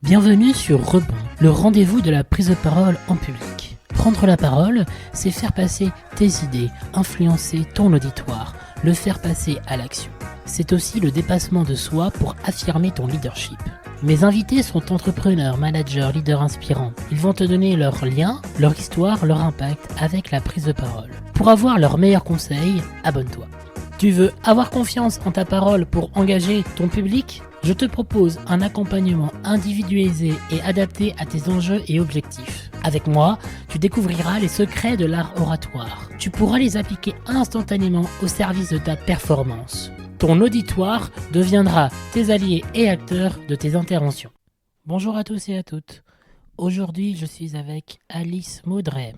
Bienvenue sur Rebond, le rendez-vous de la prise de parole en public. Prendre la parole, c'est faire passer tes idées, influencer ton auditoire, le faire passer à l'action. C'est aussi le dépassement de soi pour affirmer ton leadership. Mes invités sont entrepreneurs, managers, leaders inspirants. Ils vont te donner leurs liens, leur histoire, leur impact avec la prise de parole. Pour avoir leurs meilleurs conseils, abonne-toi. Tu veux avoir confiance en ta parole pour engager ton public ? Je te propose un accompagnement individualisé et adapté à tes enjeux et objectifs. Avec moi, tu découvriras les secrets de l'art oratoire. Tu pourras les appliquer instantanément au service de ta performance. Ton auditoire deviendra tes alliés et acteurs de tes interventions. Bonjour à tous et à toutes. Aujourd'hui, je suis avec Alice Maudret,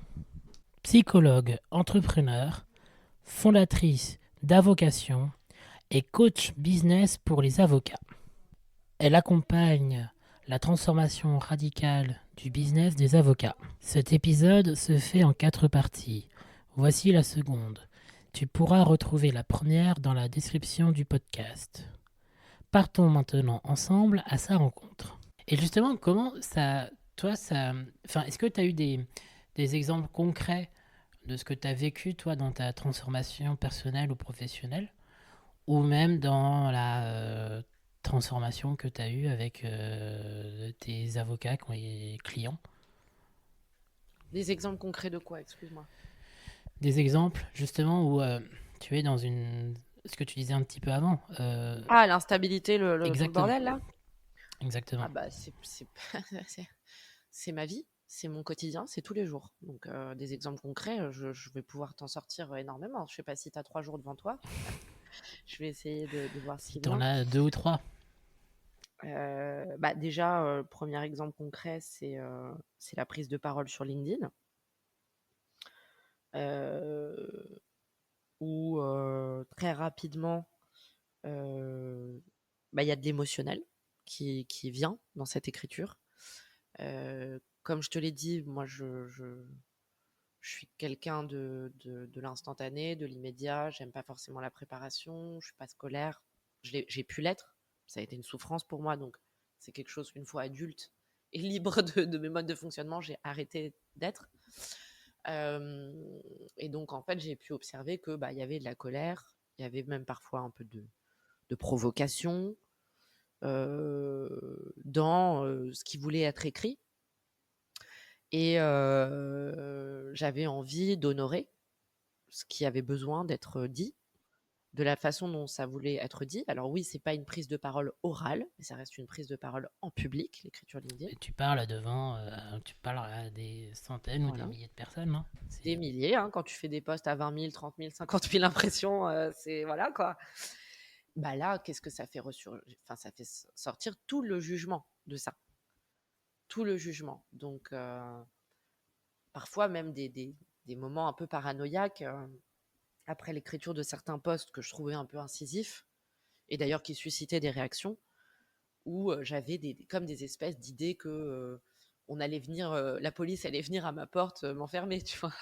psychologue, entrepreneur, fondatrice d'Avocation et coach business pour les avocats. Elle accompagne la transformation radicale du business des avocats. Cet épisode se fait en 4 parties. Voici la seconde. Tu pourras retrouver la première dans la description du podcast. Partons maintenant ensemble à sa rencontre. Et justement, comment ça... est-ce que tu as eu des exemples concrets de ce que tu as vécu, toi, dans ta transformation personnelle ou professionnelle, ou même dans la transformation que tu as eue avec tes avocats et clients? Des exemples concrets de quoi, excuse-moi? Des exemples, justement, où tu es dans ce que tu disais un petit peu avant. Ah, l'instabilité, le Exactement. bordel, là? Exactement. Ah bah, c'est c'est ma vie, c'est mon quotidien, c'est tous les jours. Donc, des exemples concrets, je vais pouvoir t'en sortir énormément. Je sais pas si tu as 3 jours devant toi. Je vais essayer de voir ce Si qui tu en vient. as 2 ou 3. Bah, déjà, premier exemple concret, c'est la prise de parole sur LinkedIn. Où très rapidement, bah, il y a de l'émotionnel qui vient dans cette écriture. Comme je te l'ai dit, moi, je suis quelqu'un de l'instantané, de l'immédiat. J'aime pas forcément la préparation. Je suis pas scolaire. J'ai pu l'être. Ça a été une souffrance pour moi. Donc, c'est quelque chose qu'une fois adulte et libre de mes modes de fonctionnement, j'ai arrêté d'être. Et donc, en fait, j'ai pu observer que bah, y avait de la colère. Il y avait même parfois un peu de provocation dans ce qui voulait être écrit. Et j'avais envie d'honorer ce qui avait besoin d'être dit, de la façon dont ça voulait être dit. Alors oui, c'est pas une prise de parole orale, mais ça reste une prise de parole en public, l'écriture LinkedIn. Et tu parles tu parles à des centaines ou des Voilà. milliers de personnes, non? Des milliers, hein, quand tu fais des posts à 20 000, 30 000, 50 000 impressions, c'est voilà quoi. Bah là, qu'est-ce que ça fait enfin, ça fait sortir tout le jugement de ça. Tout le jugement. Donc, parfois même des moments un peu paranoïaques après l'écriture de certains posts que je trouvais un peu incisifs et d'ailleurs qui suscitaient des réactions où j'avais comme des espèces d'idées que on allait venir, la police allait venir à ma porte m'enfermer, tu vois,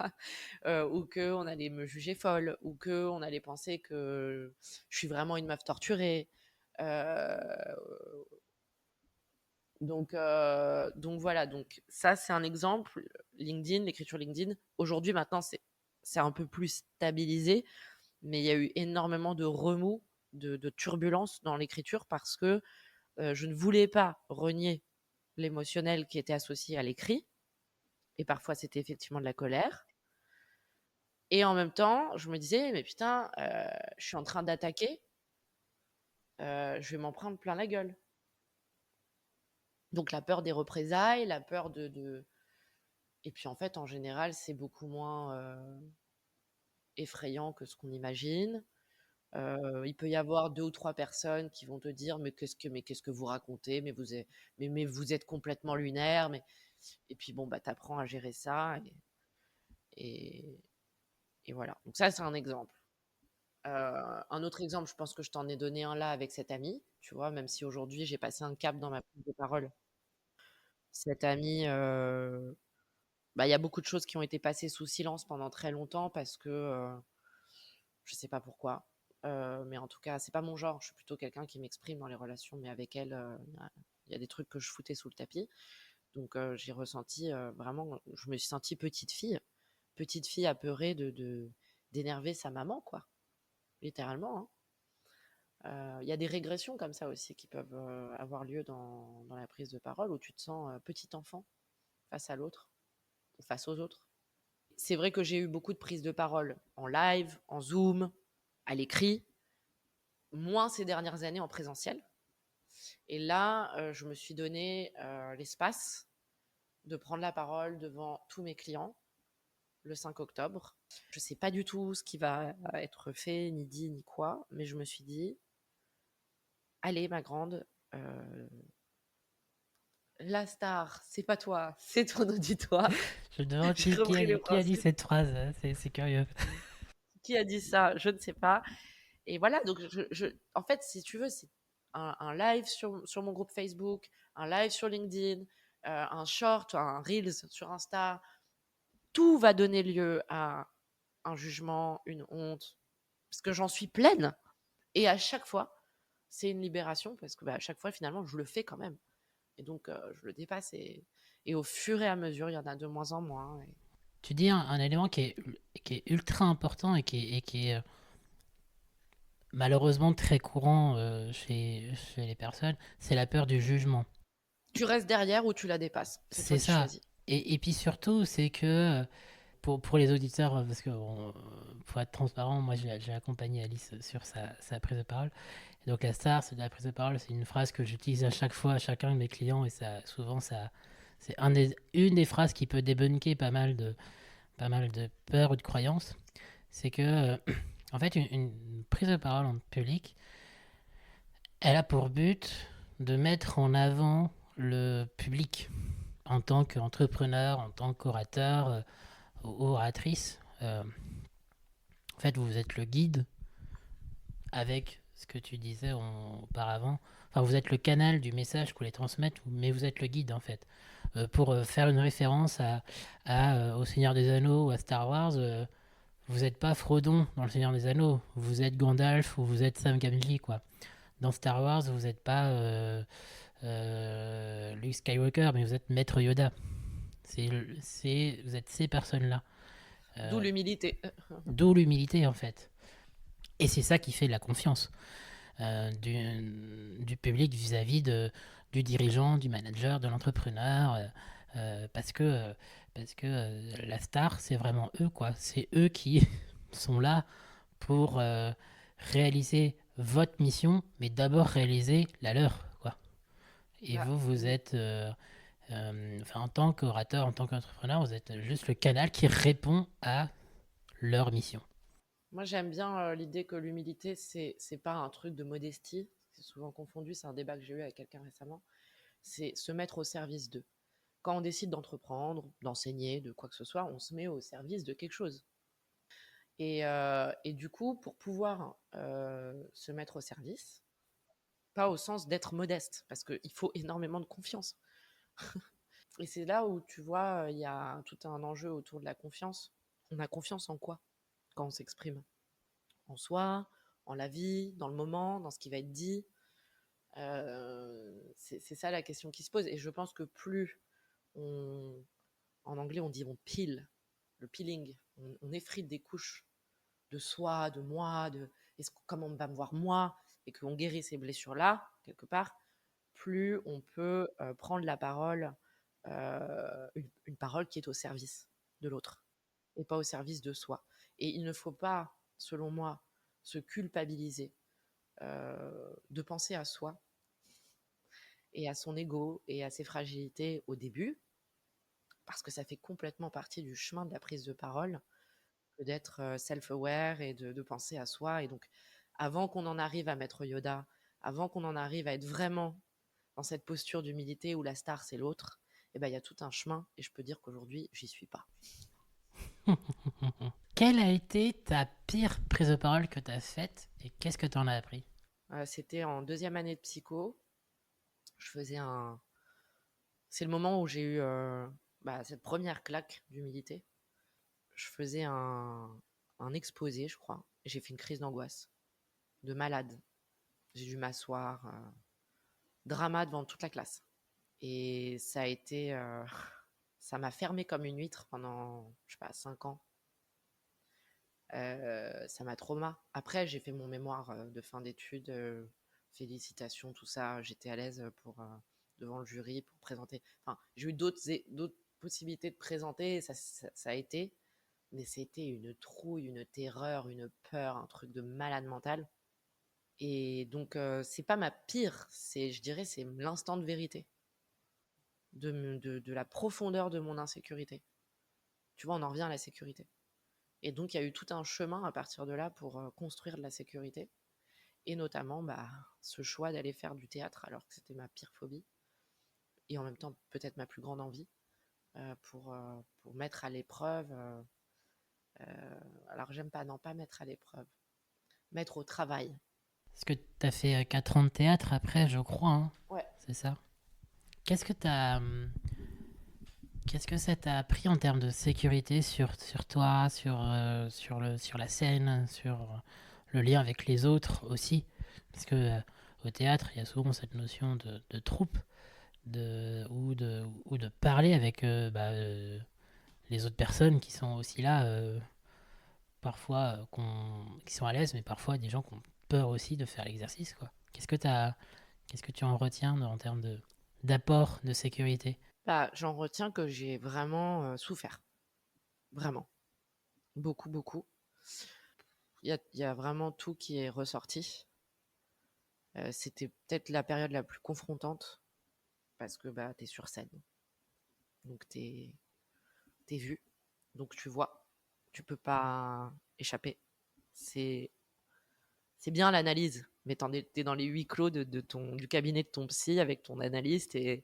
ou que on allait me juger folle, ou que on allait penser que je suis vraiment une meuf torturée. Euh, donc voilà, donc ça c'est un exemple. LinkedIn, l'écriture LinkedIn. Aujourd'hui, maintenant, c'est un peu plus stabilisé, mais il y a eu énormément de remous, de turbulences dans l'écriture parce que je ne voulais pas renier l'émotionnel qui était associé à l'écrit, et parfois c'était effectivement de la colère. Et en même temps, je me disais, mais putain, je suis en train d'attaquer, je vais m'en prendre plein la gueule. Donc la peur des représailles, la peur de... Et puis en fait, en général, c'est beaucoup moins effrayant que ce qu'on imagine. Il peut y avoir 2 ou 3 personnes qui vont te dire: «Mais qu'est-ce que vous racontez? Mais vous êtes complètement lunaire, mais» et puis bon, bah, tu apprends à gérer ça et et voilà. Donc ça, c'est un exemple. Un autre exemple, je pense que je t'en ai donné un là avec cette amie, tu vois? Même si aujourd'hui j'ai passé un cap dans ma prise de parole. Cette amie, bah, il y a beaucoup de choses qui ont été passées sous silence pendant très longtemps parce que, je sais pas pourquoi, mais en tout cas, c'est pas mon genre. Je suis plutôt quelqu'un qui m'exprime dans les relations, mais avec elle, Il y a des trucs que je foutais sous le tapis. Donc, j'ai ressenti vraiment, je me suis sentie petite fille apeurée d'énerver sa maman, quoi, littéralement. Il y a des régressions comme ça aussi qui peuvent avoir lieu dans la prise de parole où tu te sens petit enfant face à l'autre, ou face aux autres. C'est vrai que j'ai eu beaucoup de prises de parole en live, en Zoom, à l'écrit, moins ces dernières années en présentiel. Et là, je me suis donné l'espace de prendre la parole devant tous mes clients le 5 octobre. Je ne sais pas du tout ce qui va être fait, ni dit, ni quoi, mais je me suis dit, allez, ma grande, la star, c'est pas toi, c'est ton auditoire. Je me demande J'ai repris le qui a dit principe. cette phrase, c'est curieux. Qui a dit ça? Je ne sais pas. Et voilà, donc en fait, si tu veux, c'est un live sur mon groupe Facebook, un live sur LinkedIn, un short, un Reels sur Insta. Tout va donner lieu à un jugement, une honte, parce que j'en suis pleine. Et à chaque fois, c'est une libération, parce que à chaque fois, finalement, je le fais quand même. Et donc, je le dépasse. Et au fur et à mesure, il y en a de moins en moins. Tu dis un élément qui est ultra important et qui est malheureusement très courant chez les personnes, c'est la peur du jugement. Tu restes derrière ou tu la dépasses. C'est toi C'est qui ça. choisis. Et puis surtout, c'est que pour les auditeurs, parce que pour être transparent, moi j'ai accompagné Alice sur sa prise de parole. Et donc la star, c'est de la prise de parole, c'est une phrase que j'utilise à chaque fois à chacun de mes clients et ça, souvent c'est une des phrases qui peut débunker pas mal de peurs ou de croyances. C'est que en fait une prise de parole en public, elle a pour but de mettre en avant le public en tant qu'entrepreneur, en tant qu'orateur ou oratrice. En fait, vous êtes le guide avec ce que tu disais auparavant. Enfin, vous êtes le canal du message que vous voulez transmettre, mais vous êtes le guide en fait. Pour faire une référence au Seigneur des Anneaux ou à Star Wars, vous n'êtes pas Frodon dans le Seigneur des Anneaux, vous êtes Gandalf ou vous êtes Sam Gamgee quoi. Dans Star Wars, vous n'êtes pas Luke Skywalker, mais vous êtes Maître Yoda. Vous êtes ces personnes-là. D'où Euh, l'humilité. D'où l'humilité en fait. Et c'est ça qui fait la confiance du public vis-à-vis du dirigeant, du manager, de l'entrepreneur. Parce que la star, c'est vraiment eux, quoi. C'est eux qui sont là pour réaliser votre mission, mais d'abord réaliser la leur, quoi. Et Bah, vous êtes, enfin, en tant qu'orateur, en tant qu'entrepreneur, vous êtes juste le canal qui répond à leur mission. moi, j'aime bien l'idée que l'humilité, c'est pas un truc de modestie. C'est souvent confondu. C'est un débat que j'ai eu avec quelqu'un récemment. C'est se mettre au service d'eux. Quand on décide d'entreprendre, d'enseigner, de quoi que ce soit, on se met au service de quelque chose. Et du coup, pour pouvoir se mettre au service, pas au sens d'être modeste, parce qu'il faut énormément de confiance. Et c'est là où tu vois, il y a tout un enjeu autour de la confiance. On a confiance en quoi quand on s'exprime? En soi, en la vie, dans le moment, dans ce qui va être dit. C'est ça la question qui se pose. Et je pense que plus on, en anglais on dit on pile, le peeling, on effrite des couches de soi, de moi, comment on va me voir moi, et qu'on guérit ces blessures-là, quelque part, plus on peut prendre la parole, une parole qui est au service de l'autre, et pas au service de soi. Et il ne faut pas, selon moi, se culpabiliser de penser à soi et à son ego et à ses fragilités au début, parce que ça fait complètement partie du chemin de la prise de parole, d'être self-aware et de penser à soi. Et donc, avant qu'on en arrive à Maître Yoda, avant qu'on en arrive à être vraiment dans cette posture d'humilité où la star c'est l'autre, eh ben, il y a tout un chemin. Et je peux dire qu'aujourd'hui, j'y suis pas. Quelle a été ta pire prise de parole que tu as faite et qu'est-ce que tu en as appris? C'était en deuxième année de psycho. Je faisais un. C'est le moment où j'ai eu cette première claque d'humilité. Je faisais un exposé, je crois. Et j'ai fait une crise d'angoisse, de malade. J'ai dû m'asseoir. drama devant toute la classe. Et ça a été, ça m'a fermé comme une huître pendant, je sais pas, 5 ans. Ça m'a trauma. Après, j'ai fait mon mémoire de fin d'études. Félicitations, tout ça. J'étais à l'aise pour devant le jury pour présenter. Enfin, j'ai eu d'autres possibilités de présenter. Ça a été, mais c'était une trouille, une terreur, une peur, un truc de malade mental. Et donc, c'est pas ma pire. Je dirais, c'est l'instant de vérité de la profondeur de mon insécurité. Tu vois, on en revient à la sécurité. Et donc, il y a eu tout un chemin à partir de là pour construire de la sécurité. Et notamment, ce choix d'aller faire du théâtre alors que c'était ma pire phobie. Et en même temps, peut-être ma plus grande envie pour mettre à l'épreuve. Alors, j'aime pas, non, pas mettre à l'épreuve. Mettre au travail. Parce que tu as fait 4 ans de théâtre après, je crois, hein, Ouais. c'est ça. Qu'est-ce que ça t'a appris en termes de sécurité sur toi, sur la scène, sur le lien avec les autres aussi? Parce que au théâtre, il y a souvent cette notion de troupe, ou de parler avec les autres personnes qui sont aussi là, parfois qui sont à l'aise, mais parfois des gens qui ont peur aussi de faire l'exercice, quoi. Qu'est-ce que tu en retiens en termes d'apport de sécurité? J'en retiens que j'ai vraiment souffert. Vraiment. Beaucoup, beaucoup. Il y a vraiment tout qui est ressorti. C'était peut-être la période la plus confrontante parce que t'es sur scène. Donc t'es vu. Donc tu vois. Tu peux pas échapper. C'est bien l'analyse. Mais t'es dans les huis clos du cabinet de ton psy avec ton analyste et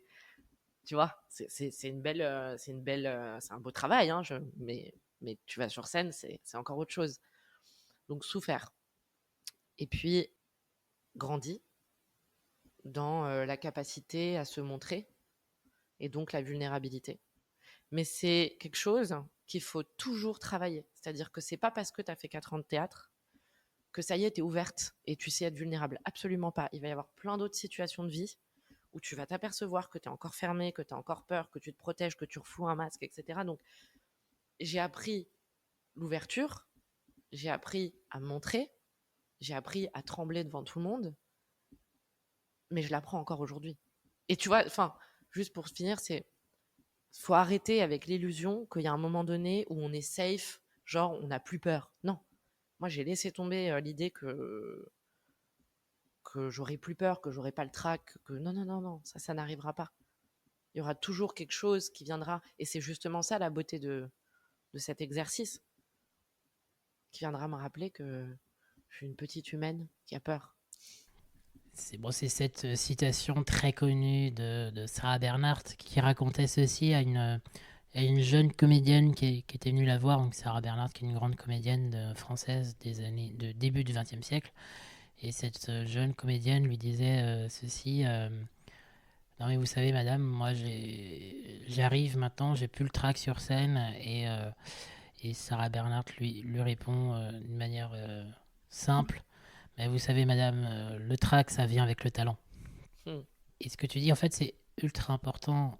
tu vois, c'est une belle, c'est un beau travail, hein, mais tu vas sur scène, c'est encore autre chose. Donc souffert. Et puis grandi dans la capacité à se montrer et donc la vulnérabilité. Mais c'est quelque chose qu'il faut toujours travailler. C'est-à-dire que c'est pas parce que tu as fait 4 ans de théâtre que ça y est, tu es ouverte et tu sais être vulnérable. Absolument pas. Il va y avoir plein d'autres situations de vie où tu vas t'apercevoir que tu es encore fermé, que tu as encore peur, que tu te protèges, que tu refous un masque, etc. Donc j'ai appris l'ouverture, j'ai appris à me montrer, j'ai appris à trembler devant tout le monde, mais je l'apprends encore aujourd'hui. Et tu vois, enfin, juste pour finir, faut arrêter avec l'illusion qu'il y a un moment donné où on est safe, genre on n'a plus peur. Non, moi j'ai laissé tomber l'idée que j'aurais plus peur, que j'aurais pas le trac, que non, non, non, non, ça n'arrivera pas. Il y aura toujours quelque chose qui viendra. Et c'est justement ça la beauté de cet exercice, qui viendra me rappeler que je suis une petite humaine qui a peur. C'est cette citation très connue de Sarah Bernhardt qui racontait ceci à une jeune comédienne qui était venue la voir. Donc Sarah Bernhardt, qui est une grande comédienne française de début du XXe siècle. Et cette jeune comédienne lui disait ceci. Non mais vous savez madame, moi j'arrive maintenant, j'ai plus le trac sur scène. Et Sarah Bernhardt lui répond d'une manière simple. Mais vous savez madame, le trac ça vient avec le talent. Hmm. Et ce que tu dis en fait c'est ultra important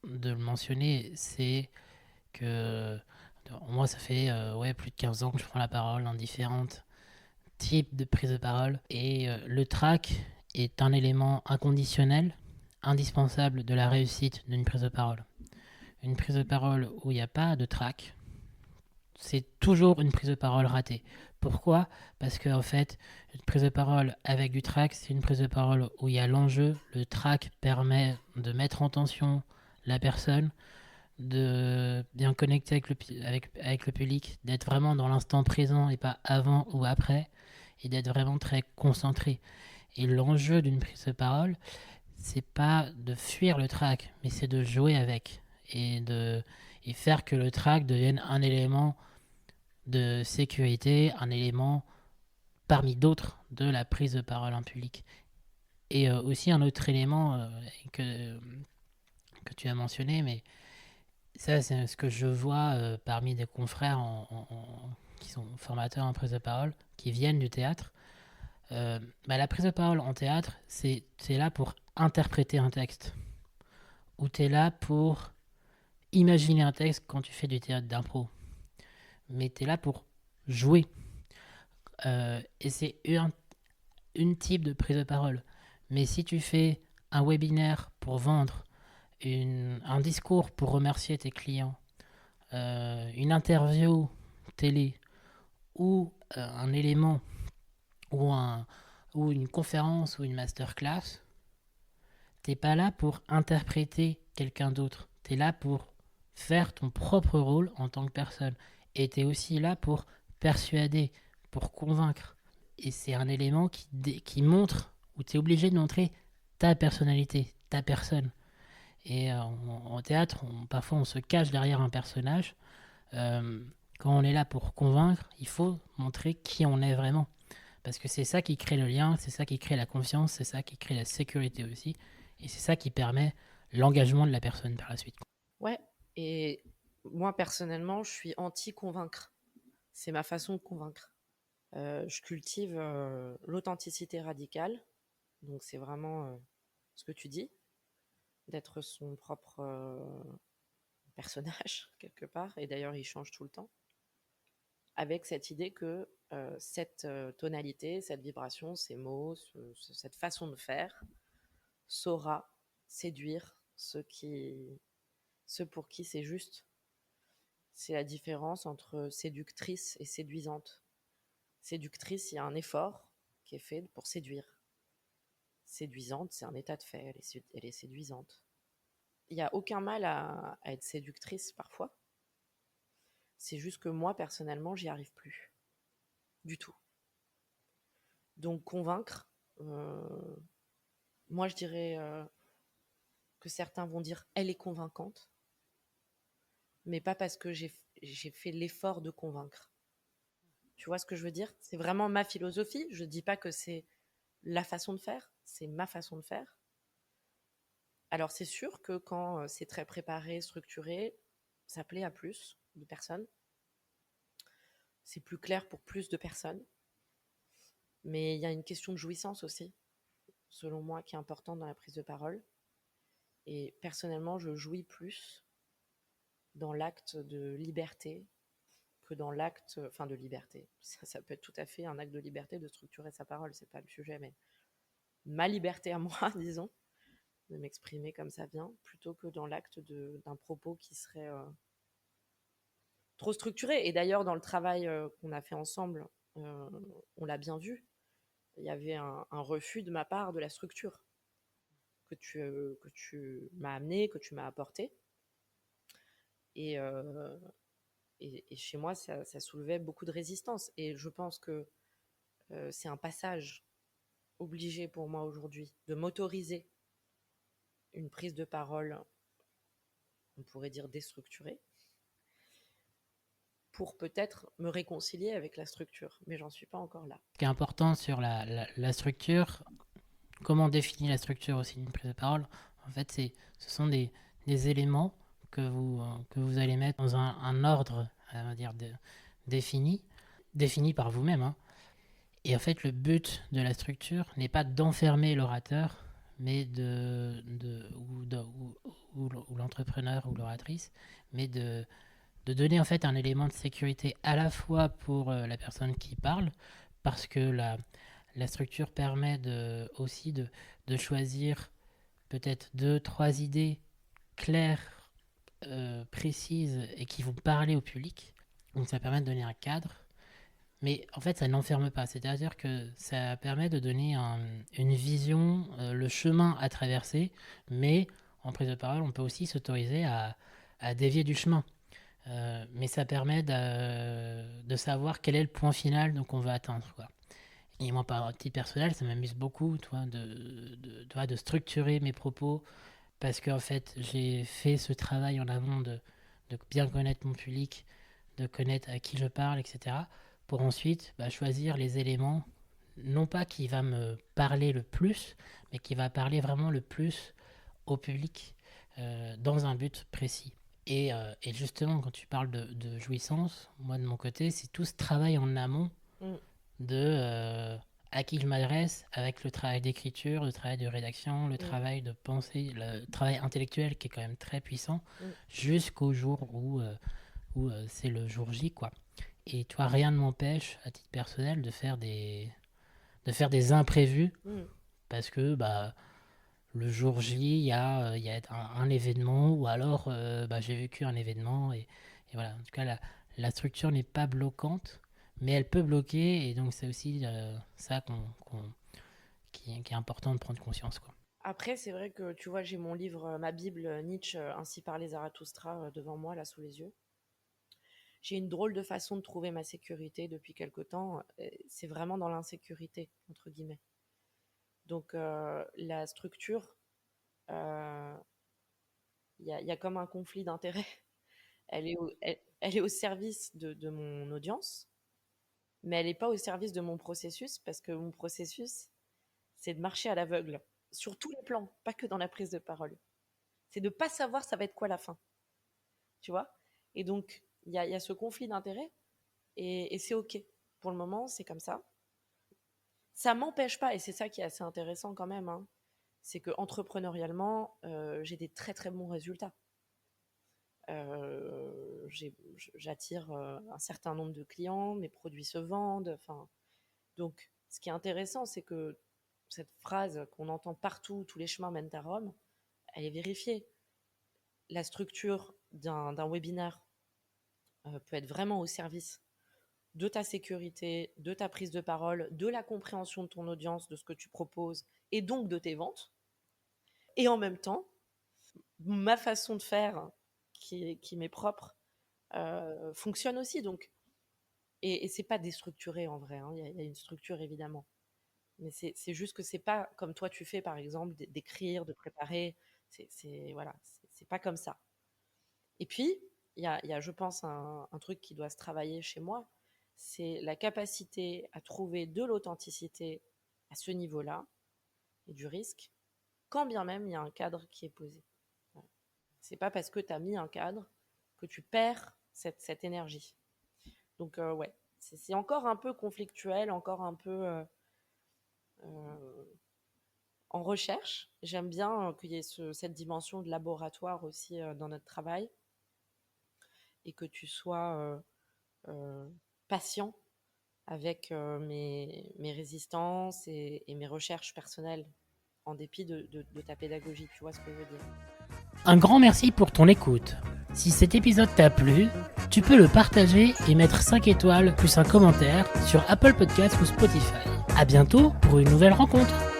de le mentionner, c'est que moi ça fait plus de 15 ans que je prends la parole dans différents types de prises de parole. Et le trac est un élément inconditionnel, indispensable de la réussite d'une prise de parole. Une prise de parole où il n'y a pas de trac, c'est toujours une prise de parole ratée. Pourquoi? Parce qu'en fait, une prise de parole avec du trac, c'est une prise de parole où il y a l'enjeu. Le trac permet de mettre en tension la personne, de bien connecter avec le public, d'être vraiment dans l'instant présent et pas avant ou après, et d'être vraiment très concentré. Et l'enjeu d'une prise de parole, c'est pas de fuir le trac, mais c'est de jouer avec et faire que le trac devienne un élément de sécurité, un élément parmi d'autres de la prise de parole en public. Et aussi un autre élément que tu as mentionné, mais ça c'est ce que je vois parmi des confrères qui sont formateurs en prise de parole, qui viennent du théâtre. La prise de parole en théâtre, c'est là pour interpréter un texte, ou tu es là pour imaginer un texte quand tu fais du théâtre d'impro, mais tu es là pour jouer. Et c'est une type de prise de parole. Mais si tu fais un webinaire pour vendre, un discours pour remercier tes clients, une interview télé, ou un élément, ou, ou une conférence, ou une masterclass, t'es pas là pour interpréter quelqu'un d'autre. T'es là pour faire ton propre rôle en tant que personne. Et t'es aussi là pour persuader, pour convaincre. Et c'est un élément qui montre, où t'es obligé de montrer ta personnalité, ta personne. Et en théâtre, parfois on se cache derrière un personnage. Quand on est là pour convaincre, il faut montrer qui on est vraiment. Parce que c'est ça qui crée le lien, c'est ça qui crée la confiance, c'est ça qui crée la sécurité aussi. Et c'est ça qui permet l'engagement de la personne par la suite. Ouais, et moi personnellement, je suis anti-convaincre. C'est ma façon de convaincre. Je cultive l'authenticité radicale. Donc c'est vraiment ce que tu dis, d'être son propre personnage quelque part. Et d'ailleurs, il change tout le temps. Avec cette idée que cette tonalité, cette vibration, ces mots, cette façon de faire saura séduire ceux pour qui c'est juste. C'est la différence entre séductrice et séduisante. Séductrice, il y a un effort qui est fait pour séduire. Séduisante, c'est un état de fait, elle est séduisante. Il n'y a aucun mal à être séductrice parfois. C'est juste que moi, personnellement, j'y arrive plus. Du tout. Donc convaincre, moi je dirais que certains vont dire elle est convaincante, mais pas parce que j'ai fait l'effort de convaincre. Tu vois ce que je veux dire? C'est vraiment ma philosophie. Je ne dis pas que c'est la façon de faire, c'est ma façon de faire. Alors c'est sûr que quand c'est très préparé, structuré, ça plaît à plus de personnes. C'est plus clair pour plus de personnes. Mais il y a une question de jouissance aussi, selon moi, qui est importante dans la prise de parole. Et personnellement, je jouis plus dans l'acte de liberté que dans l'acte, enfin de liberté. Ça peut être tout à fait un acte de liberté de structurer sa parole, c'est pas le sujet, mais ma liberté à moi, disons, de m'exprimer comme ça vient, plutôt que dans l'acte d'un propos qui serait trop structuré. Et d'ailleurs, dans le travail qu'on a fait ensemble, on l'a bien vu, il y avait un refus de ma part de la structure que tu m'as amené, que tu m'as apporté. Et, et chez moi, ça soulevait beaucoup de résistance. Et je pense que c'est un passage obligé pour moi aujourd'hui de m'autoriser une prise de parole, on pourrait dire déstructurée, pour peut-être me réconcilier avec la structure. Mais j'en suis pas encore là. Ce qui est important sur la structure, comment on définit la structure aussi d'une prise de parole, en fait, ce sont des éléments que vous allez mettre dans un ordre, on va dire, défini par vous-même. Hein. Et en fait, le but de la structure n'est pas d'enfermer l'orateur, mais ou l'entrepreneur ou l'oratrice, mais de donner en fait un élément de sécurité à la fois pour la personne qui parle, parce que la structure permet aussi de choisir peut-être 2, 3 idées claires, précises et qui vont parler au public. Donc ça permet de donner un cadre. Mais en fait, ça n'enferme pas. C'est-à-dire que ça permet de donner une vision, le chemin à traverser. Mais en prise de parole, on peut aussi s'autoriser à dévier du chemin. Mais ça permet de savoir quel est le point final qu'on veut atteindre. Quoi. Et moi, par titre personnel, ça m'amuse beaucoup de structurer mes propos parce qu'en fait, j'ai fait ce travail en amont de bien connaître mon public, de connaître à qui je parle, etc. Pour ensuite choisir les éléments, non pas qui va me parler le plus, mais qui va parler vraiment le plus au public dans un but précis. Et justement, quand tu parles de jouissance, moi de mon côté, c'est tout ce travail en amont de à qui je m'adresse avec le travail d'écriture, le travail de rédaction, le travail de pensée, le travail intellectuel qui est quand même très puissant, jusqu'au jour où c'est le jour J, quoi. Et toi, rien ne m'empêche, à titre personnel, de faire des imprévus, parce que le jour J, il y a un événement, ou alors j'ai vécu un événement, et voilà. En tout cas, la structure n'est pas bloquante, mais elle peut bloquer, et donc c'est aussi ça qui est important de prendre conscience, quoi. Après, c'est vrai que, tu vois, j'ai mon livre, ma Bible, Nietzsche, Ainsi parlait Zarathustra, devant moi, là, sous les yeux. J'ai une drôle de façon de trouver ma sécurité depuis quelque temps. C'est vraiment dans l'insécurité, entre guillemets. Donc, la structure, il y a comme un conflit d'intérêts. Elle est au service de mon audience, mais elle n'est pas au service de mon processus, parce que mon processus, c'est de marcher à l'aveugle, sur tous les plans, pas que dans la prise de parole. C'est de ne pas savoir ça va être quoi la fin, tu vois. Et donc, il y a ce conflit d'intérêts, et c'est OK. Pour le moment, c'est comme ça. Ça m'empêche pas, et c'est ça qui est assez intéressant quand même, hein, c'est que entrepreneurialement, j'ai des très très bons résultats. J'attire un certain nombre de clients, mes produits se vendent. Donc, ce qui est intéressant, c'est que cette phrase qu'on entend partout, tous les chemins mènent à Rome, elle est vérifiée. La structure d'un webinaire peut être vraiment au service de ta sécurité, de ta prise de parole, de la compréhension de ton audience, de ce que tu proposes, et donc de tes ventes. Et en même temps, ma façon de faire, qui m'est propre, fonctionne aussi. Donc, et c'est pas déstructuré en vrai, hein. Il y a une structure évidemment, mais c'est juste que c'est pas comme toi tu fais, par exemple, d'écrire, de préparer. Voilà, c'est pas comme ça. Et puis il y a, je pense, un truc qui doit se travailler chez moi, c'est la capacité à trouver de l'authenticité à ce niveau-là, et du risque, quand bien même il y a un cadre qui est posé. Voilà. C'est pas parce que tu as mis un cadre que tu perds cette énergie. Donc, ouais, c'est encore un peu conflictuel, encore un peu en recherche. J'aime bien qu'il y ait cette dimension de laboratoire aussi dans notre travail, et que tu sois patient avec mes résistances et mes recherches personnelles, en dépit de ta pédagogie. Tu vois ce que je veux dire? Un grand merci pour ton écoute. Si cet épisode t'a plu, tu peux le partager et mettre 5 étoiles plus un commentaire sur Apple Podcasts ou Spotify. À bientôt pour une nouvelle rencontre.